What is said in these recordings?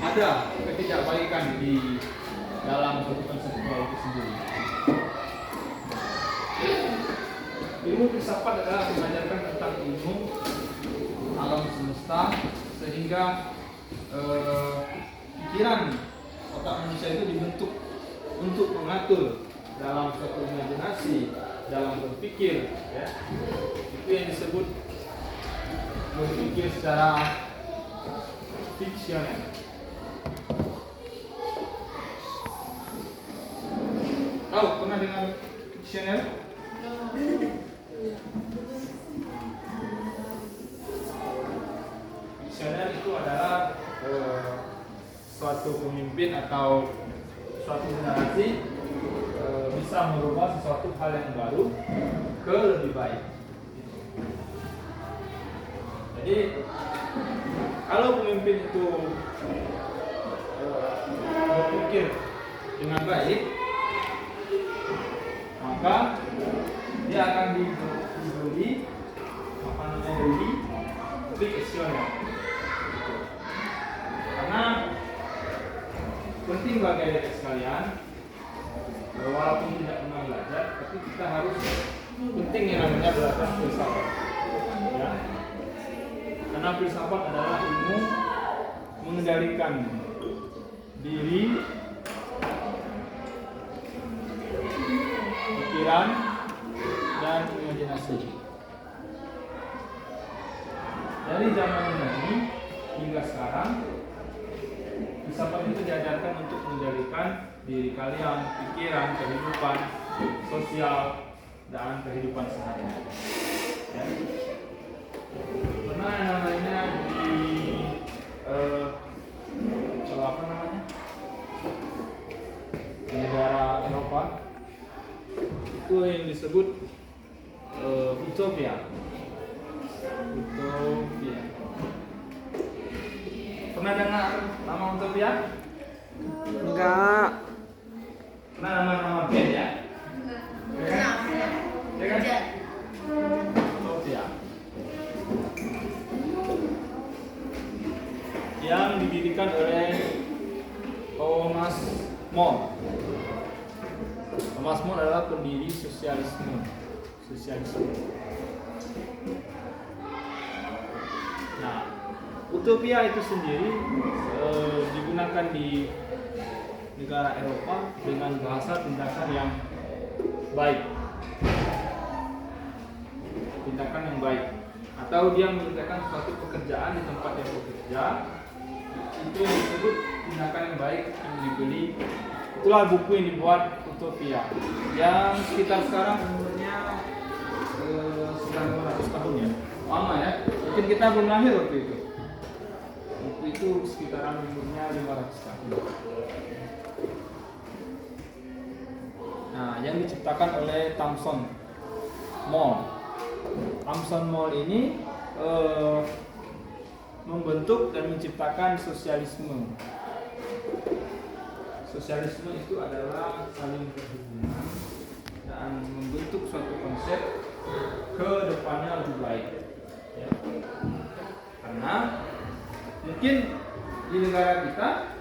ada ketidakbaikan di dalam suatu konseptual itu sendiri. Ilmu filsafat adalah mengajarkan tentang ilmu alam semesta, sehingga pikiran otak manusia itu dibentuk untuk mengatur dalam suatu imajinasi, dalam berpikir, ya. Itu yang disebut berpikir secara fiksional. Tahu pernah dengar fiksional? Fiksional itu adalah suatu pemimpin atau suatu generasi bisa merubah sesuatu hal yang baru ke lebih baik. Jadi kalau pemimpin itu berpikir dengan baik, maka dia akan diberi fiksional. Karena penting bagi adik sekalian, walaupun tidak pernah belajar, tapi kita harus penting yang namanya belajar filsafat. Ya. Karena filsafat adalah ilmu mengendalikan diri, pikiran, dan imajinasi. Dari zaman ini hingga sekarang, filsafat itu diajarkan untuk mengendalikan diri kalian, pikiran, kehidupan sosial, dan kehidupan sehari-hari. Ya. Pernah yang namanya di negara Eropa itu yang disebut utopia. Utopia. Pernah dengar nama utopia? Enggak. Pernah nama band ya? Enggak. Ya kan? Utopia. Yang didirikan oleh Thomas More. Thomas More adalah pendiri sosialisme. Nah, utopia itu sendiri digunakan di negara Eropa dengan bahasa tindakan yang baik. Tindakan yang baik. Atau dia mengerjakan suatu pekerjaan di tempat yang bekerja, itu yang disebut tindakan yang baik yang dibeli. Itulah buku yang dibuat Utopia, yang sekitar sekarang umurnya sekitar 500 tahun ya, lama ya. Mungkin kita belum lahir waktu itu. Waktu itu sekitaran umurnya 500 tahun. Nah, yang diciptakan oleh Thomson More. Thomson More ini membentuk dan menciptakan sosialisme. Sosialisme itu adalah saling berhubungan dan membentuk suatu konsep ke depannya lebih baik. Ya. Karena mungkin di negara kita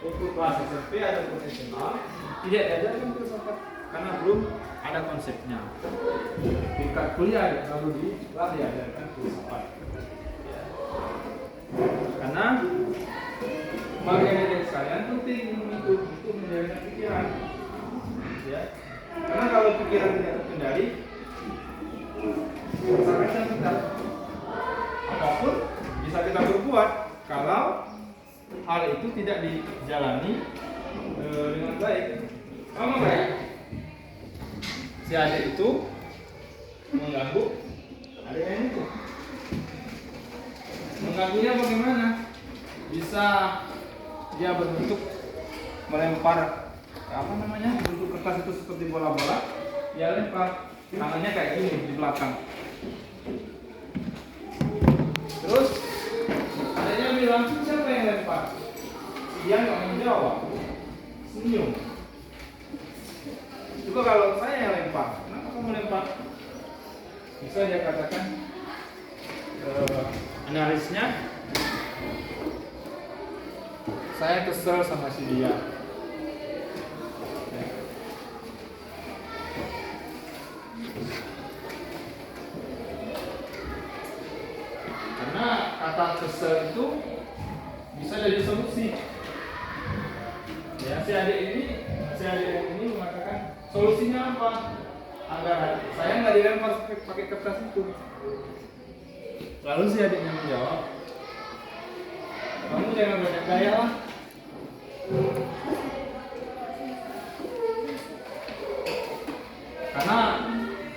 untuk kelas SMP atau profesional tidak diajarkan filsafat karena belum ada konsepnya. Tingkat kuliah baru diajarkan filsafat. Ya. Karena bagi adik sekalian penting untuk menjaga pikiran. Ya. Karena kalau pikiran tidak terkendali, masalahnya kita apapun bisa kita berbuat kalau hal itu tidak dijalani dengan baik. Sama baik. Si adik itu mengganggu adik yang itu. Mengganggunya bagaimana? Bisa dia berbentuk melempar bentuk kertas itu seperti bola-bola, dia lempar tangannya kayak gini di belakang. Terus adanya bilang, siapa yang lempar? Dia nggak menjawab, senyum. Juga kalau saya yang lempar, kenapa kamu lempar? Bisa dia katakan analisnya, saya kesel sama si dia. Ya. Karena kata kesel itu bisa jadi solusi. Ya, si adik ini mengatakan solusinya apa? Agar saya nggak dilempar pakai kertas itu. Lalu si adiknya menjawab, kamu jangan banyak gaya lah. Karena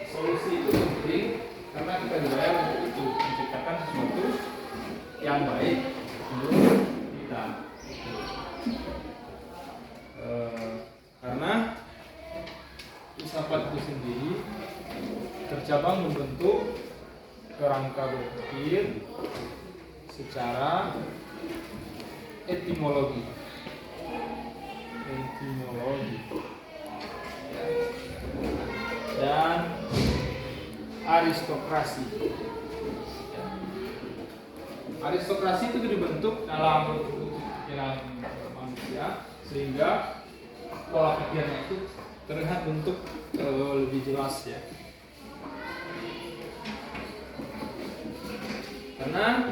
solusi itu penting, karena kita dibayar untuk itu, menciptakan sesuatu yang baik untuk kita. Karena filsafat itu sendiri tercabang membentuk kerangka berpikir secara etimologi. Dan aristokrasi. Aristokrasi itu dibentuk dalam pikiran manusia sehingga pola pikirnya itu terlihat bentuk lebih jelas ya. Karena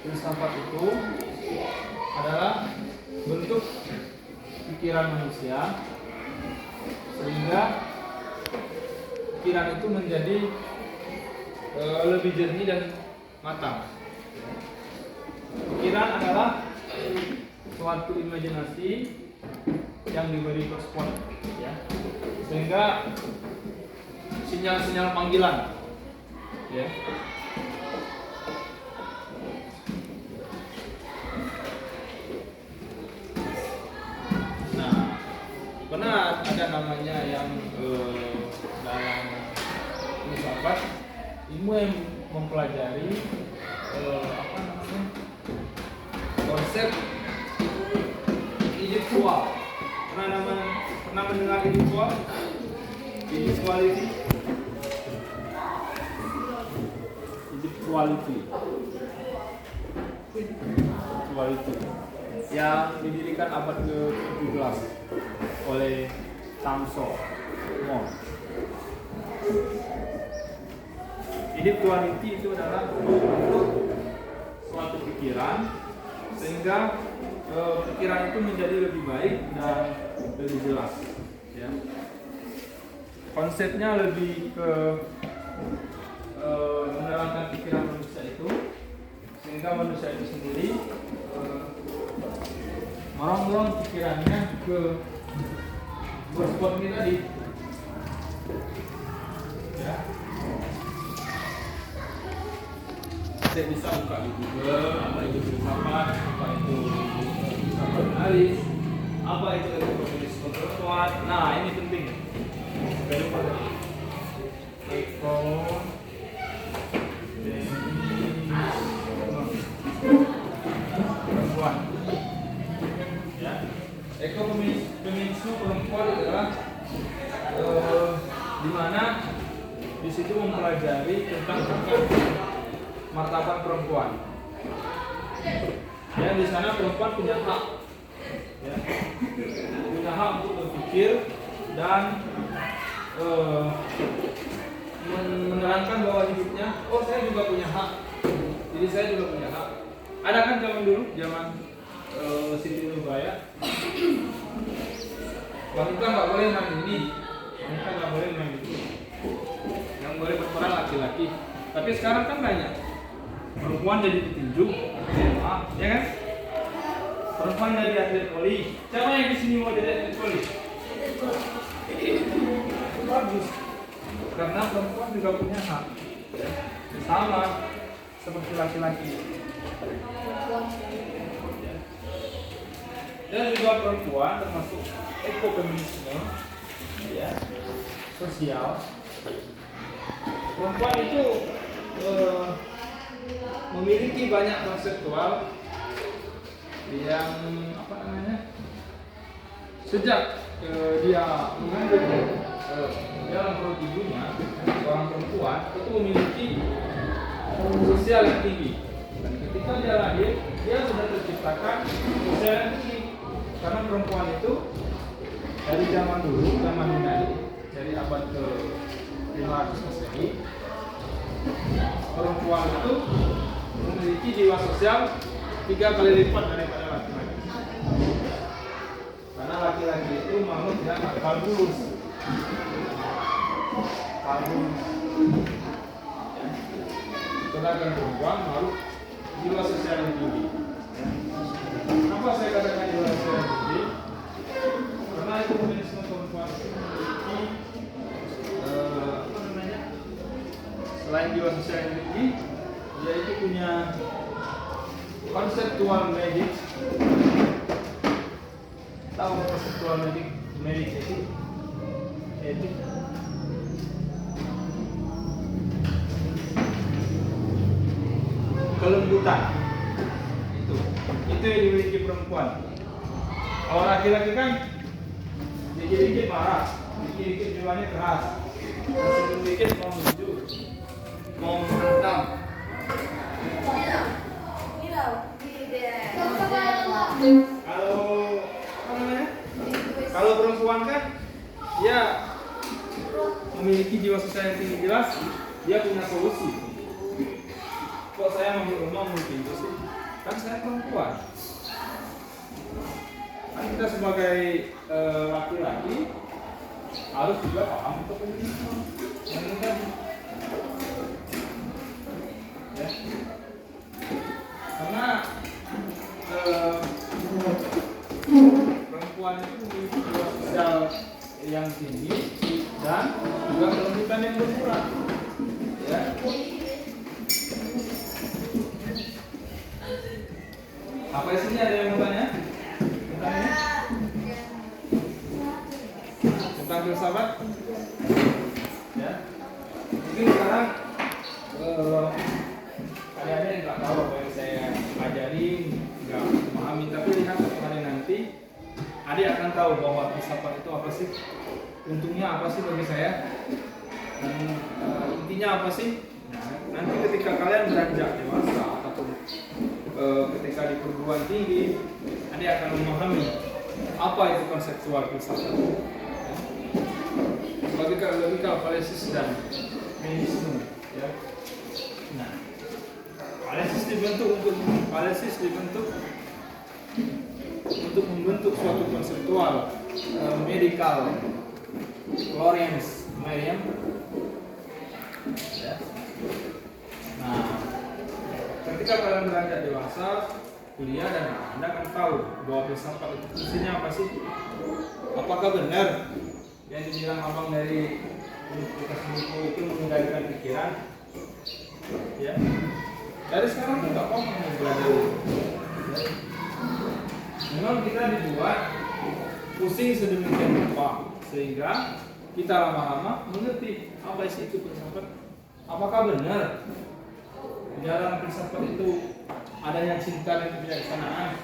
filsafat itu adalah bentuk pikiran manusia sehingga pikiran itu menjadi lebih jernih dan matang. Pikiran adalah suatu imajinasi yang diberi respon ya, sehingga sinyal-sinyal panggilan ya. Nah, pernah ada namanya yang dalam filsafat ilmu yang mempelajari apa namanya, konsep individual. Pernah mendengar individual? Individuality. Yang didirikan abad ke-17 oleh Tamso Moore. Individuality itu adalah bentuk suatu pikiran sehingga pikiran itu menjadi lebih baik dan lebih jelas ya. Konsepnya lebih ke menerangkan pikiran manusia itu sehingga manusia itu sendiri orang-orang pikirannya ke berspot ini tadi ya. Saya bisa buka di Google apa itu filsafat, apa itu filsafat Aris, apa itu ekonomisme perempuan. Nah ini penting. Jangan lupa perempuan. Ya, ekonomisme perempuan adalah di mana di situ mempelajari tentang martabat perempuan. Ya, di sana perempuan punya hak, ya, punya hak untuk berpikir dan menerangkan bahwa hidupnya, oh saya juga punya hak, jadi saya juga punya hak. Ada kan zaman dulu, zaman Siti Nurbaya, wanita nggak boleh main ini, wanita nggak boleh main itu, yang boleh berperan laki-laki. Tapi sekarang kan banyak perempuan jadi petinju, ya kan? Perempuan jadi atlet voli. Siapa yang di sini mau jadi atlet voli? Bagus, karena perempuan juga punya hak, ya. Sama seperti laki-laki. Dan juga perempuan termasuk ekofeminisme, ya, sosial. Perempuan itu memiliki banyak konseptual yang apa namanya, sejak dia mengandung dalam perut ibunya, seorang perempuan itu memiliki sosial yang tinggi, dan ketika dia lahir dia dikatakan sosial tinggi karena perempuan itu dari zaman dulu, zaman Yunani, dari abad ke 500 Masehi, perempuan itu memiliki jiwa sosial 3 kali lipat daripada laki-laki. Karena laki-laki itu makhluk yang kalbulus. Sedangkan perempuan makhluk jiwa sosial yang tinggi. Kenapa saya katakan jiwa sosial yang tinggi? Karena itu mekanisme perempuan itu memiliki selain jiwa sosial yang tinggi, dia itu punya konseptual medik. Tahu konseptual medik itu? Etik. Kelembutan. Itu yang dimiliki perempuan. Kalau laki-laki kan dikit-dikit marah, dikit-dikit jiwanya keras, sedikit mau menuju, mau menghantam. Kalau perempuan kan dia memiliki jiwa sosial yang tinggi, jelas dia punya solusi. Kok saya mau rumah mau pintu sih? Kan saya perempuan. Kan kita sebagai laki-laki harus juga paham untuk feminisme. Yang ini kan, ya. Karena perempuan itu memiliki jiwa sosial yang tinggi dan juga kelembutan yang berkurang. Ya. Apa isinya, ada yang mau tanya? Tentang filsafat? Ya. Mungkin sekarang adik-adik nggak tahu apa yang saya ajarin, nggak memahami, tapi lihat hari nanti adik akan tahu bahwa filsafat itu apa sih, untungnya apa sih bagi saya, dan intinya apa sih. Nah, nanti ketika kalian beranjak dewasa ataupun ketika di perguruan tinggi, adik akan memahami apa itu konseptual filsafat, logika, analisis dan feminisme. Ya. Nah, analisis dibentuk untuk membentuk suatu konseptual medical Lawrence Merriam. Ya. Nah, ketika kalian beranjak dewasa, kuliah, dan Anda akan tahu bahwa filsafat itu fungsinya apa sih? Apakah benar yang dibilang abang dari Universitas buku itu mengendalikan pikiran? Ya, dari sekarang kita nggak mau belajar. Ya. Memang kita dibuat pusing sedemikian rupa sehingga kita lama-lama mengerti apa isi itu filsafat. Apakah benar di dalam filsafat itu adanya cinta dan kebijaksanaan,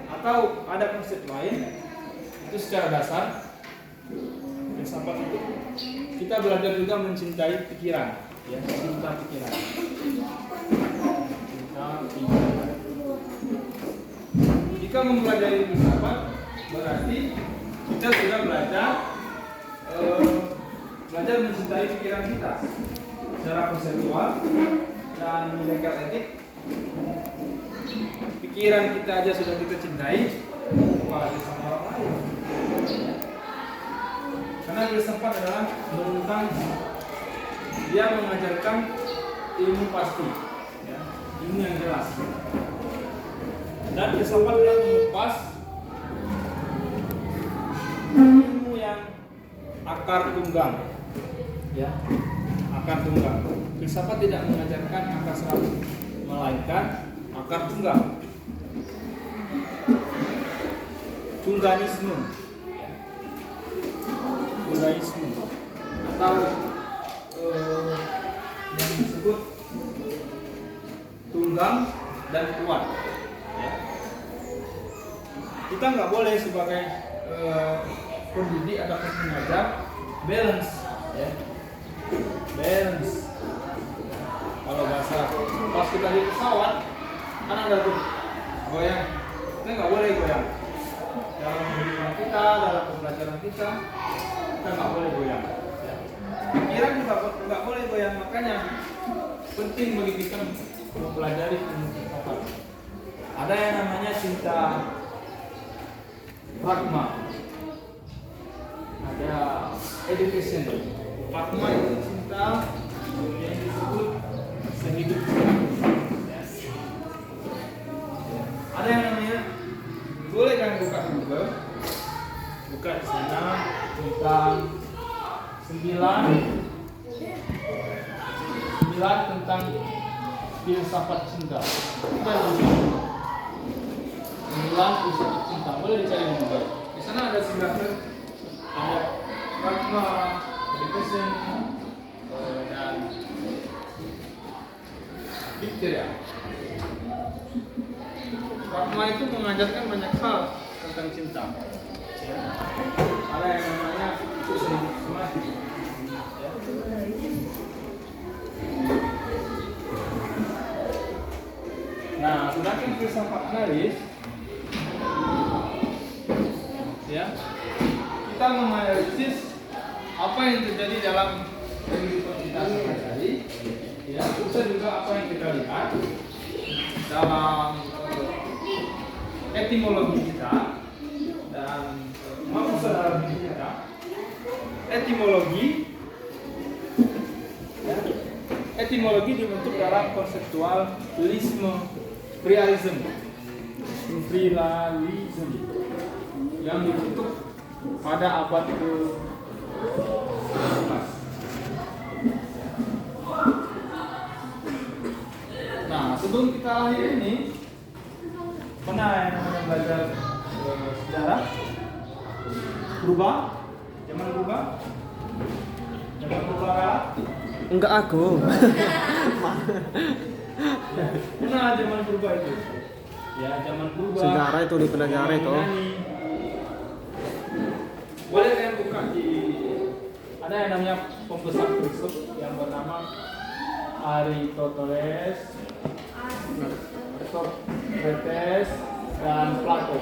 atau ada konsep lain? Itu secara dasar filsafat itu kita belajar juga mencintai pikiran, ya, cinta pikiran. Jika mempelajari filsafat berarti kita sudah belajar mencintai pikiran kita secara konseptual dan legal etik. Pikiran kita aja sudah kita cintai, apalagi sama orang lain. Karena filsafat adalah tentang dia mengajarkan ilmu pasti, ya, ilmu yang jelas. Dan filsafat adalah mengupas ilmu yang akar tunggang, ya, akar tunggang. Filsafat tidak mengajarkan akar seratus, melainkan akar tunggang. Tungganisme, atau yang disebut tunggang dan kuat. Ya. Kita nggak boleh sebagai pendidik ataupun pengajar balance, ya. Balance. Kalau bahasa pas kita di pesawat kan ada tuh goyang kita nggak boleh goyang. Dalam kehidupan kita, dalam pembelajaran kita nggak boleh goyang. Ya. Pikiran juga nggak boleh goyang, makanya penting bagi kita mempelajari ilmu filsafat. Ada yang namanya cinta pragma, ada education. Pragma itu cinta yang disebut sehidup. Ada yang namanya, boleh kan buka Google, buka di sana tentang 9 tentang filsafat cinta. Kita buka 9 filsafat cinta, boleh dicari di Google. Di sana ada 9, ada pragma, education, dan Victoria. Pragma itu mengajarkan banyak hal tentang cinta. Ya. Ada yang namanya itu semati. Ya. Nah, sedangkan filsafat analis, ya, kita menganalisis apa yang terjadi dalam kehidupan kita sehari-hari, ya, terus juga apa yang kita lihat dalam etimologi kita dan maksud dalam diri kita. Etimologi, ya, etimologi dibentuk dalam konseptualisme realism yang dibentuk pada abad ke-19. Nah, sebelum kita lahir ini pernah yang namanya belajar sejarah berubah, zaman berubah kalah. Enggak aku. Pernah zaman berubah itu. Ya, zaman berubah. Sejarah itu dipelajari itu. Boleh kalian buka di, ada yang namanya pembesar filsuf yang bernama Aristoteles, Socrates, dan Plato.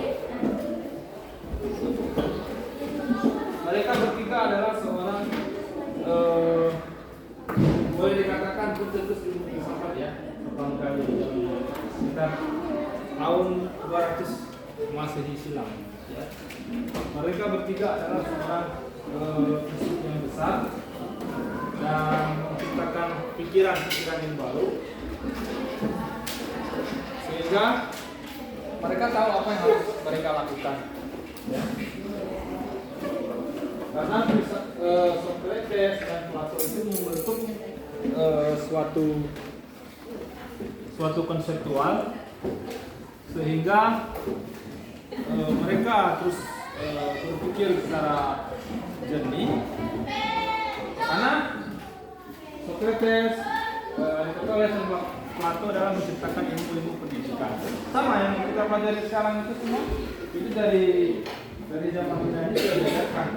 Mereka bertiga adalah seorang boleh dikatakan pencetus ilmu filsafat, ya, barangkali sekitar tahun 200 Masehi silam. Ya. Mereka bertiga adalah seorang filsuf yang besar dan menciptakan pikiran-pikiran yang baru, sehingga mereka tahu apa yang harus mereka lakukan. Ya. Karena Socrates dan Plato itu membentuk suatu konseptual, sehingga mereka terus berpikir secara jernih. Karena Socrates, Aristoteles dan Plato adalah menciptakan ilmu-ilmu pendidikan. Sama yang kita pelajari sekarang itu semua itu dari zaman kita ini sudah diajarkan.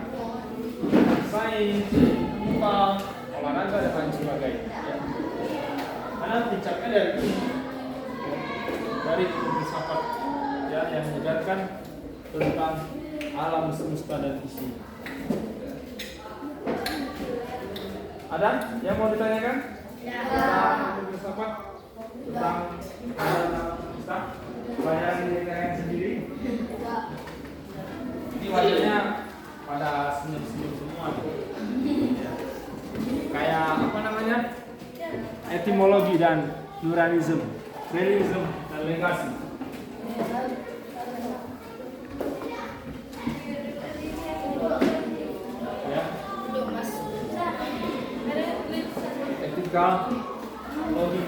Sains, IPA, olahraga dan lain sebagainya. Ya. Karena puncaknya dari filsafat, ya, yang mengajarkan tentang alam semesta dan isi. Ada yang mau ditanyakan? Ya. Tentang filsafat, tentang alam semesta, bayang diri kalian sendiri. Ini wajahnya pada senyum-senyum semua. Ya. Kayak apa namanya? Etimologi dan pluralism, realism dan legasi. Ya. Etika, logik.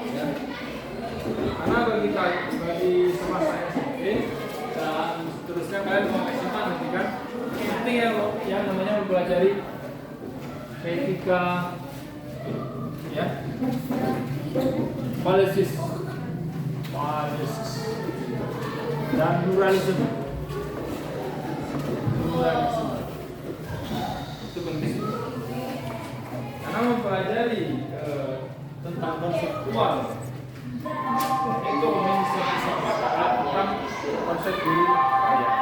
Ya. Karena bagi semasa SMP dan seterusnya kalian mau SMA nanti kan, penting yang namanya mempelajari etika, ya, policies, dan pluralism. Itu penting. Karena mempelajari tentang konseptual ekonomi filsafat resep guru saya.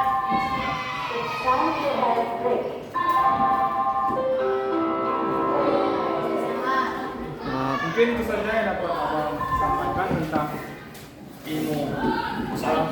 Mungkin itu saja yang dapat abang sampaikan tentang ilmu salam